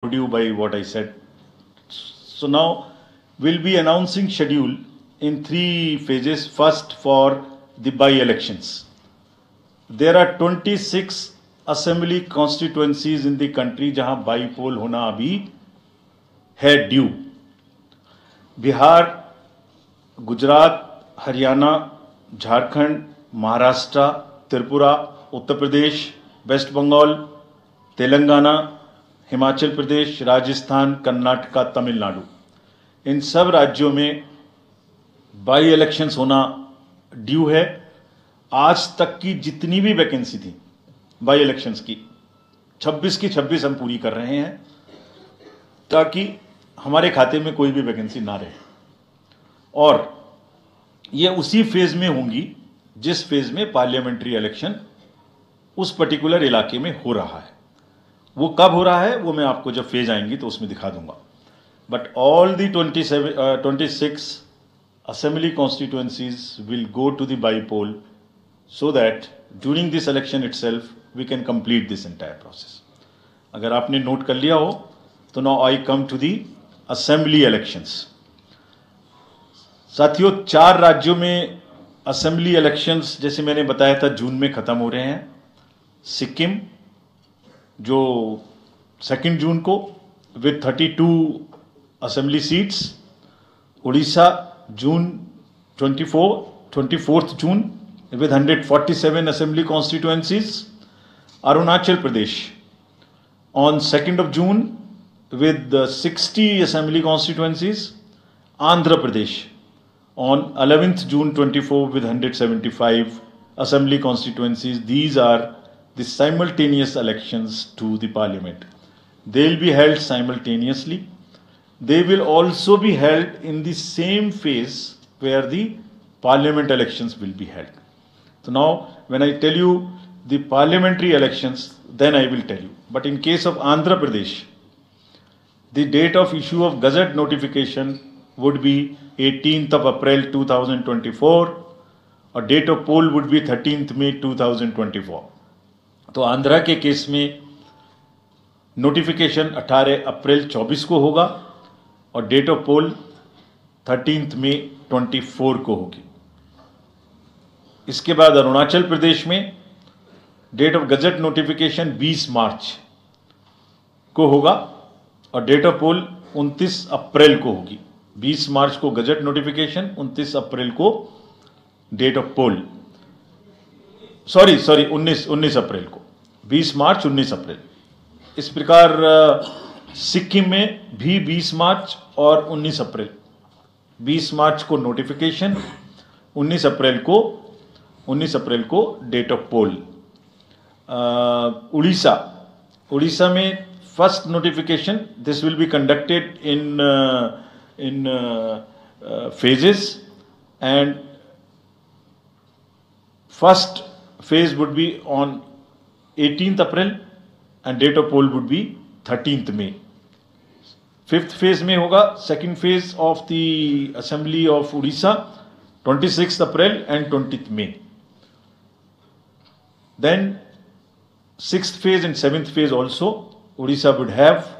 you by what I said. So now we'll be announcing schedule in 3 phases. First, for the by-elections. There are 26 assembly constituencies in the country जहां bypoll होना अभी है due. Bihar, Gujarat, Haryana, Jharkhand, Maharashtra, Tripura, Uttar Pradesh, waste Bengal, Telangana, Himachal Pradesh, Rajasthan, Karnataka, Tamil Nadu, इन सब राज्यों में by elections होना due है. आज तक की जितनी भी वैकेंसी थी बाई इलेक्शंस की 26 की 26 हम पूरी कर रहे हैं ताकि हमारे खाते में कोई भी वैकेंसी ना रहे. और ये उसी फेज में होंगी जिस फेज में पार्लियामेंट्री इलेक्शन उस पर्टिकुलर इलाके में हो रहा है. वो कब हो रहा है वो मैं आपको जब फेज आएंगी तो उसमें दिखा दूंगा. But all the 26 assembly constituencies will go to the by-poll so that during this election itself we can complete this entire process. अगर आपने नोट कर लिया हो तो now I come to the assembly elections. साथियों, 4 राज्यों में असेंबली इलेक्शंस जैसे मैंने बताया था जून में खत्म हो रहे हैं. सिक्किम जो 2 जून को with 32 assembly seats, Orissa June 24th June with 147 assembly constituencies, Arunachal Pradesh on 2nd of June with 60 assembly constituencies, Andhra Pradesh on 11th June 24 with 175 assembly constituencies. These are the simultaneous elections to the parliament. They will be held simultaneously. They will also be held in the same phase where the parliament elections will be held. So now when I tell you the parliamentary elections, then I will tell you. But in case of Andhra Pradesh, the date of issue of Gazette notification would be 18th of April 2024 और date of poll would be 13th May 2024. तो आंध्रा के case में notification 18 अप्रैल 24 को होगा और date of pole 13th मई 24 को होगी. इसके बाद अरुणाचल प्रदेश में डेट ऑफ गजट नोटिफिकेशन 20 मार्च को होगा और डेट ऑफ पोल 29 अप्रैल को होगी. 20 मार्च को गजट नोटिफिकेशन, 29 अप्रैल को डेट ऑफ पोल. सॉरी 19 अप्रैल को. 20 मार्च 19 अप्रैल. इस प्रकार सिक्किम में भी 20 मार्च और 19 अप्रैल. 20 मार्च को नोटिफिकेशन, 19 अप्रैल को डेट ऑफ पोल. उड़ीसा में first notification, this will be conducted in phases and first phase would be on 18th April and date of poll would be 13th May. 5th phase में होगा second phase of the assembly of Odisha 26th April and 20th May. Then 6th phase and 7th phase also Odisha would have